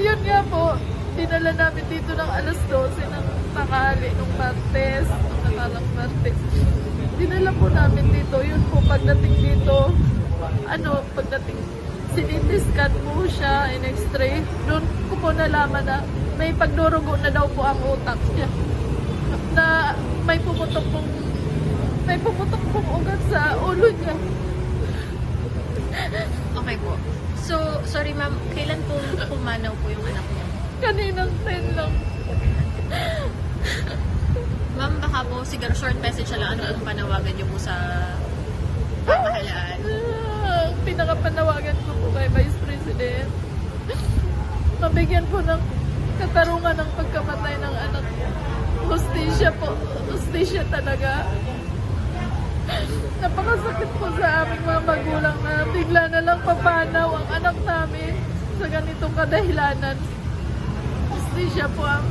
yun nga po, dinala namin dito ng alas 12 ng tanghali nung Martes, nung nakarang Martes. Dinala po namin dito, yun po pagdating dito, pagdating sinitiskan po siya, in x-ray, doon ko po nalaman na may pagdurugo na daw po ang utak niya. Na may pumutok pong ugat sa ulo niya. Okay po. So, sorry ma'am, kailan po pumanaw po yung anak niya? Kaninang 10 lang. Ma'am, baka po siguro short message na lang ano ang panawagan niyo po sa pamahalaan. Ang pinakapanawagan ko po kay Vice President, mabigyan po ng katarungan ng pagkamatay ng anak niya. Hustisya po. Hustisya talaga. Napakasakit po sa aming mga magulang na bigla na lang papanaw ang anak namin sa ganitong kadahilanan. Hustisya po ang